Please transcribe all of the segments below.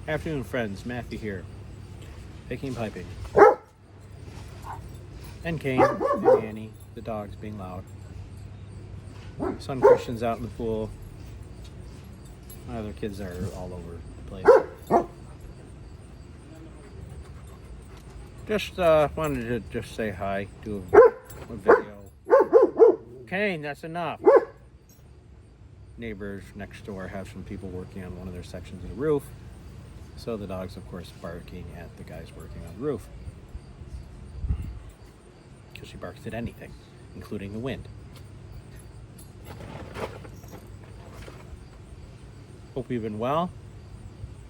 Afternoon, friends. Matthew here. Picking piping. And Kane and Annie, the dogs being loud. Son Christian's out in the pool. My other kids are all over the place. Just wanted to just say hi, do a video. Kane, that's enough. Neighbors next door have some people working on one of their sections of the roof. So the dog's, of course, barking at the guys working on the roof. Because she barks at anything, including the wind. Hope you've been well.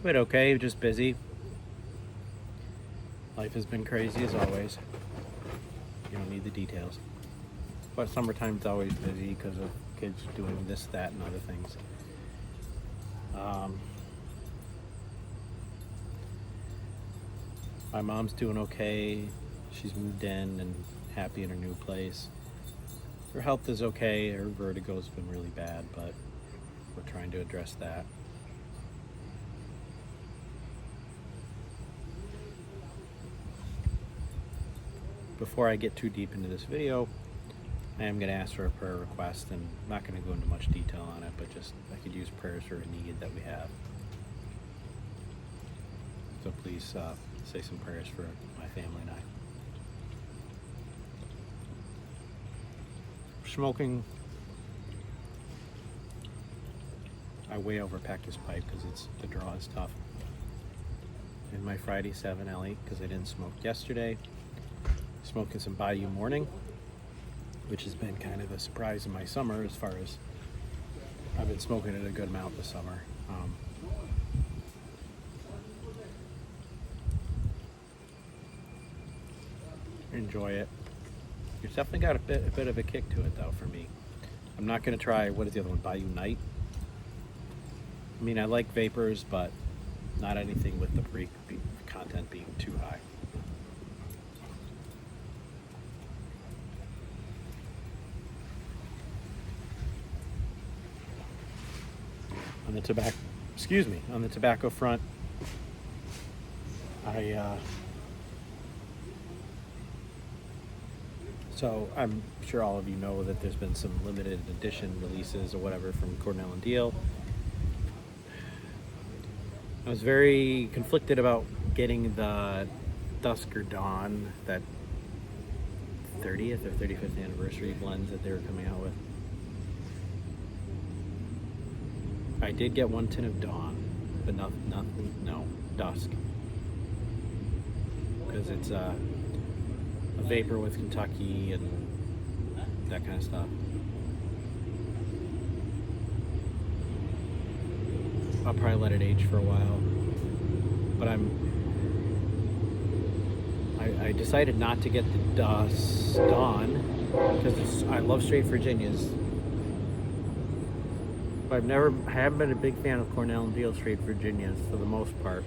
But okay, just busy. Life has been crazy as always. You don't need the details. But summertime's always busy because of kids doing this, that, and other things. My mom's doing okay. She's moved in and happy in her new place. Her health is okay. Her vertigo's been really bad, but we're trying to address that. Before I get too deep into this video, I am going to ask for a prayer request, and I'm not going to go into much detail on it, but just I could use prayers for a need that we have. So please say some prayers for my family and I. Smoking. I way overpacked this pipe because the draw is tough. And my Friday 7 LE because I didn't smoke yesterday. Smoking some Bayou Morning, which has been kind of a surprise in my summer as far as I've been smoking it a good amount this summer. Enjoy it. It's definitely got a bit of a kick to it though for me. I'm not going to try, what is the other one, Bayou Night? I mean, I like vapors, but not anything with the content being too high. On the tobacco front, so I'm sure all of you know that there's been some limited edition releases or whatever from Cornell and Diehl. I was very conflicted about getting the Dusk or Dawn, that 30th or 35th anniversary blends that they were coming out with. I did get one tin of Dawn, but no, Dusk. Because it's a vapor with Kentucky and that kind of stuff. I'll probably let it age for a while. But I decided not to get the Dawn because I love straight Virginias. But I haven't been a big fan of Cornell and Diehl straight Virginias for the most part.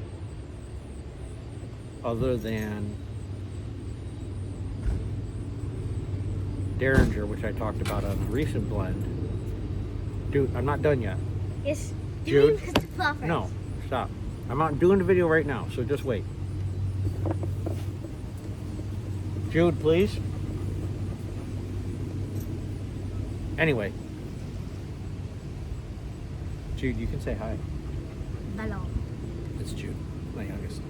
Other than Derringer, which I talked about on a recent blend. Dude, I'm not done yet. Yes. Jude? No, stop. I'm not doing the video right now, so just wait. Jude, please. Anyway. Jude, you can say hi. Hello. It's Jude, my youngest.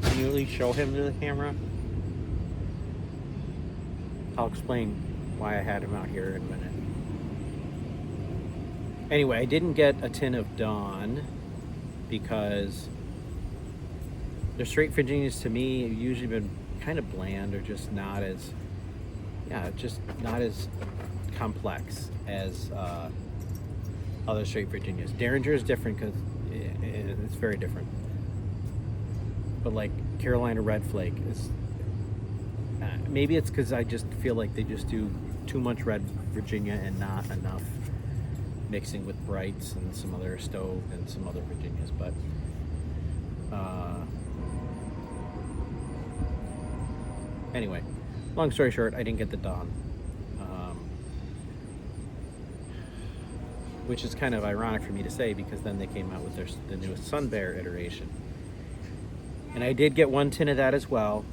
Can you at least show him to the camera? I'll explain why I had him out here in a minute. Anyway, I didn't get a tin of Dawn because the straight Virginias to me have usually been kind of bland or just not as, just not as complex as other straight Virginias. Derringer is different because it's very different. But like Carolina Red Flake is, maybe it's because I just feel like they just do too much Red Virginia and not enough mixing with Brights and some other Stove and some other Virginias. But anyway, long story short, I didn't get the Dawn. which is kind of ironic for me to say because then they came out with the newest Sun Bear iteration. And I did get one tin of that as well.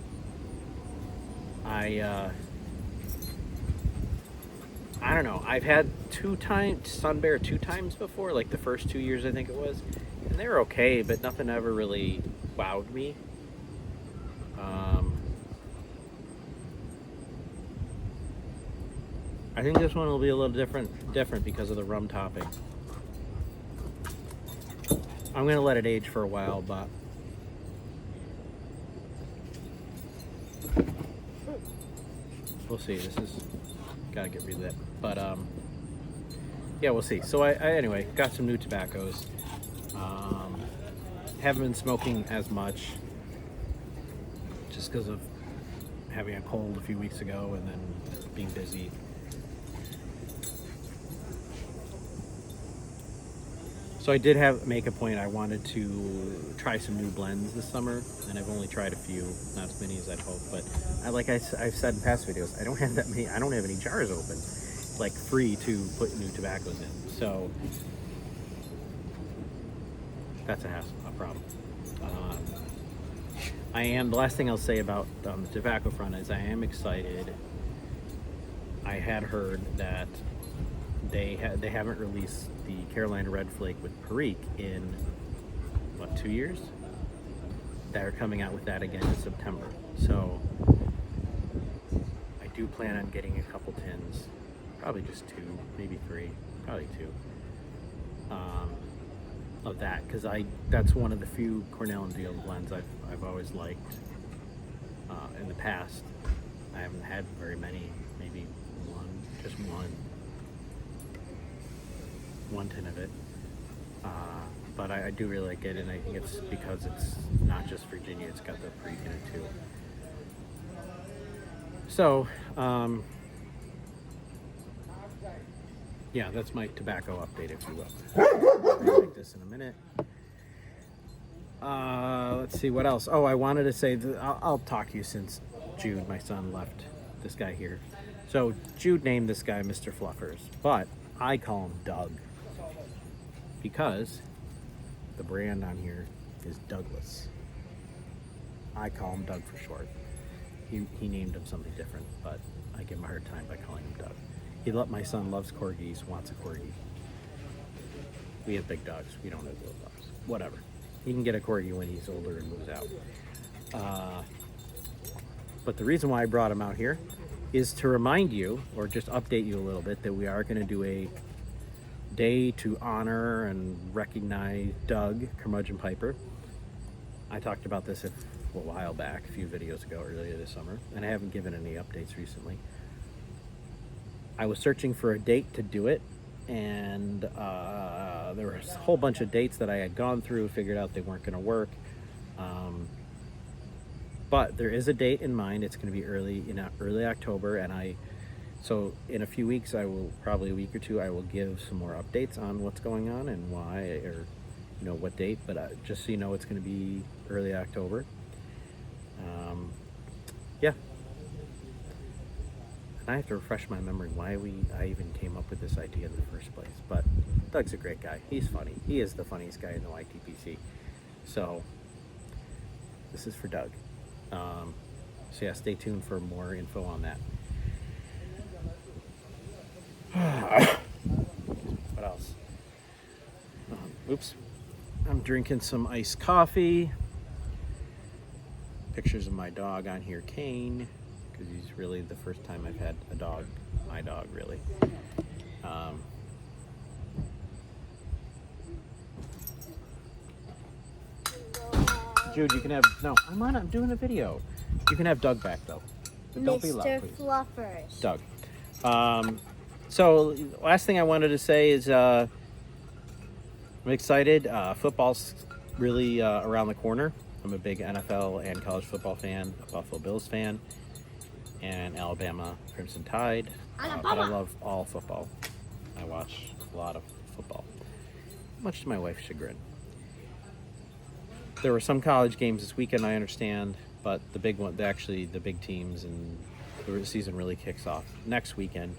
I don't know. I've had Sun Bear 2 times before, like the first 2 years I think it was, and they were okay, but nothing ever really wowed me. I think this one will be a little different because of the rum topping. I'm gonna let it age for a while, but we'll see. This is gotta get relit, but yeah, we'll see. So I anyway got some new tobaccos. Haven't been smoking as much just because of having a cold a few weeks ago and then being busy. So I did make a point. I wanted to try some new blends this summer, and I've only tried a few, not as many as I'd hoped. But I've said in past videos, I don't have that many. I don't have any jars open, like free to put new tobaccos in. So that's a problem. The last thing I'll say about the tobacco front is I am excited. I had heard that they haven't released the Carolina Red Flake with Perique in, 2 years? They're coming out with that again in September. So I do plan on getting a couple tins, probably just 2, maybe 3, probably 2, of that, because that's one of the few Cornell and Diehl blends I've always liked. In the past, I haven't had very many, maybe just one tin of it, but I do really like it, and I think it's because it's not just Virginia, it's got the Perique in it too. So yeah, that's my tobacco update, if you will. I'll make this in a minute. Let's see what else. Oh, I wanted to say that I'll talk to you since Jude, my son, left this guy here. So Jude named this guy Mr. Fluffers, but I call him Doug because the brand on here is Douglas. I call him Doug for short. He named him something different, but I give him a hard time by calling him Doug. My son loves corgis, wants a corgi. We have big dogs. We don't have little dogs. Whatever. He can get a corgi when he's older and moves out. But the reason why I brought him out here is to remind you, or just update you a little bit, that we are going to do a day to honor and recognize Doug Curmudgeon Piper. I talked about this a while back, a few videos ago, earlier this summer, and I haven't given any updates recently. I was searching for a date to do it, and there were a whole bunch of dates that I had gone through, figured out they weren't going to work. But there is a date in mind. It's going to be early October, and so in a few weeks, probably a week or two, I will give some more updates on what's going on and why, or what date. But just so you know, it's going to be early October. Yeah. And I have to refresh my memory why I even came up with this idea in the first place. But Doug's a great guy. He's funny. He is the funniest guy in the YTPC. So this is for Doug. So yeah, stay tuned for more info on that. What else? Oops. I'm drinking some iced coffee. Pictures of my dog on here, Kane, because he's really the first time I've had a dog, my dog, really. Jude, you can have, no, I'm doing a video. You can have Doug back, though. But don't be loud, please. Mr. Fluffers. Doug. So, last thing I wanted to say is I'm excited. Football's really around the corner. I'm a big NFL and college football fan, a Buffalo Bills fan, and Alabama Crimson Tide. But I love all football. I watch a lot of football, much to my wife's chagrin. There were some college games this weekend, I understand, but the big one, the big teams, and the season really kicks off next weekend,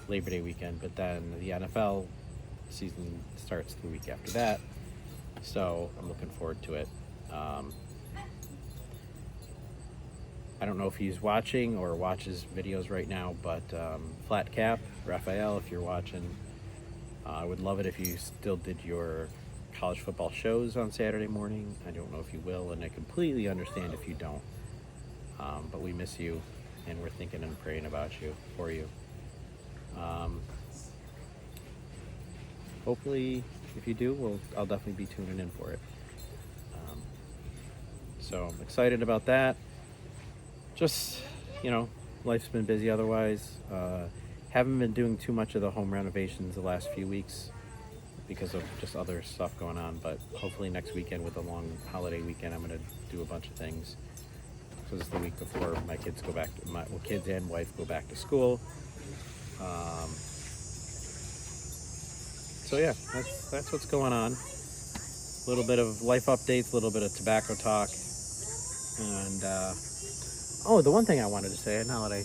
Labor Day weekend. But then the NFL season starts the week after that. So I'm looking forward to it. I don't know if he's watching or watches videos right now, but Flat Cap, Raphael, if you're watching, I would love it if you still did your college football shows on Saturday morning. I don't know if you will, and I completely understand if you don't. But we miss you, and we're thinking and praying about you, for you. Hopefully, if you do, I'll definitely be tuning in for it. So I'm excited about that. Just, life's been busy otherwise. Haven't been doing too much of the home renovations the last few weeks because of just other stuff going on. But hopefully next weekend, with a long holiday weekend, I'm going to do a bunch of things. So this is the week before my kids go back. My kids and wife go back to school. So yeah, that's what's going on. A little bit of life updates, a little bit of tobacco talk, and the one thing I wanted to say, now that I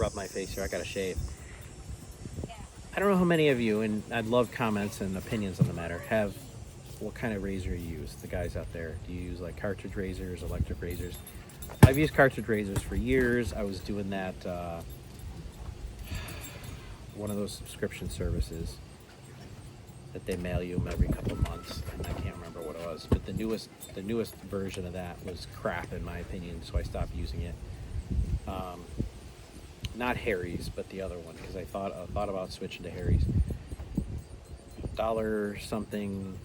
rub my face here, I gotta shave. I don't know how many of you, and I'd love comments and opinions on the matter, have what kind of razor you use. The guys out there, do you use like cartridge razors, electric razors? I've used cartridge razors for years. I was doing that, one of those subscription services that they mail you them every couple months, and I can't remember what it was, but the newest version of that was crap in my opinion, so I stopped using it. Not Harry's, but the other one, because I thought about switching to Harry's. Dollar something,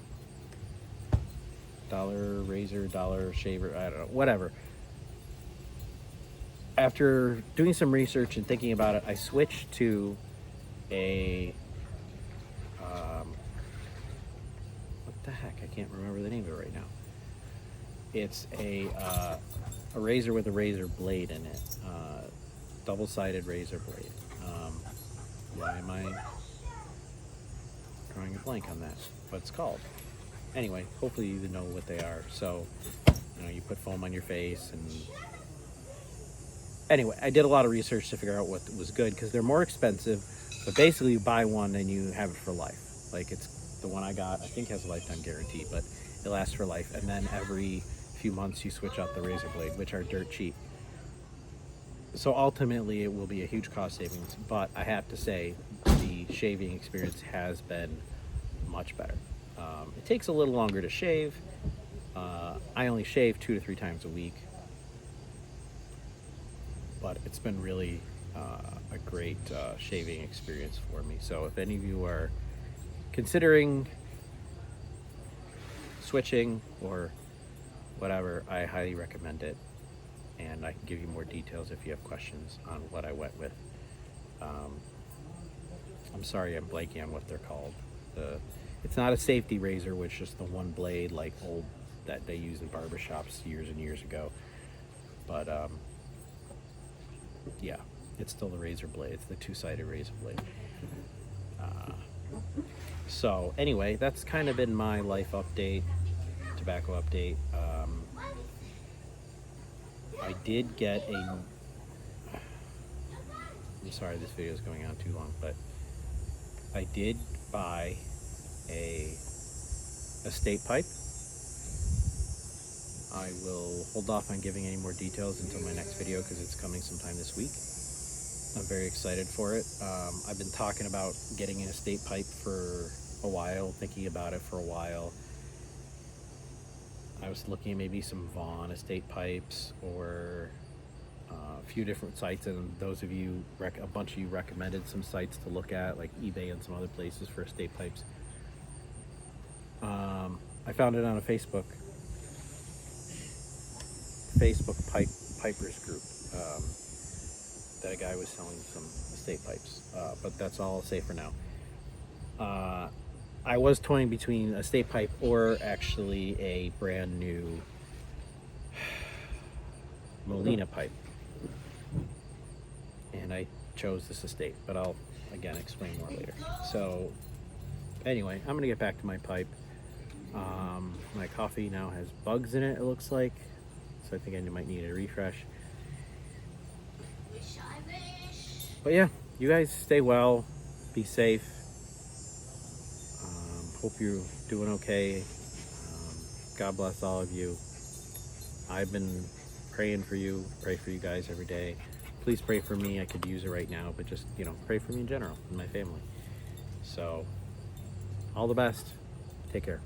dollar razor, dollar shaver, I don't know, whatever. After doing some research and thinking about it, I switched to a what the heck? I can't remember the name of it right now. It's a razor with a razor blade in it, double-sided razor blade. Why am I drawing a blank on that? What it's called? Anyway, hopefully you know what they are. So, you put foam on your face, and anyway, I did a lot of research to figure out what was good, because they're more expensive, but basically you buy one and you have it for life. Like, it's the one I got, I think has a lifetime guarantee, but it lasts for life. And then every few months you switch out the razor blade, which are dirt cheap. So ultimately it will be a huge cost savings, but I have to say the shaving experience has been much better. It takes a little longer to shave. I only shave 2 to 3 times a week, but it's been really a great shaving experience for me. So if any of you are considering switching or whatever, I highly recommend it, and I can give you more details if you have questions on what I went with. I'm sorry, I'm blanking on what they're called. It's not a safety razor, which is the one blade like old that they used in barbershops years and years ago. But yeah, it's still the razor blade. It's the 2-sided razor blade. So anyway, that's kind of been my life update, tobacco update. I did get I'm sorry this video is going on too long, but I did buy a estate pipe. I will hold off on giving any more details until my next video, because it's coming sometime this week. I'm very excited for it. I've been talking about getting an estate pipe for a while, thinking about it for a while. I was looking at maybe some Vaughn estate pipes, or a few different sites, and those of you, a bunch of you recommended some sites to look at, like eBay and some other places for estate pipes. I found it on a Facebook pipers group, that a guy was selling some estate pipes, but that's all I'll say for now. I was toying between a estate pipe or actually a brand new Molina pipe, and I chose this estate, but I'll again explain more later. So anyway, I'm gonna get back to my pipe. My coffee now has bugs in it, it looks like, so I think I might need a refresh. But yeah, you guys stay well, be safe, hope you're doing okay. God bless all of you. I've been praying for you, pray for you guys every day. Please pray for me. I could use it right now, but just, pray for me in general and my family. So, all the best. Take care.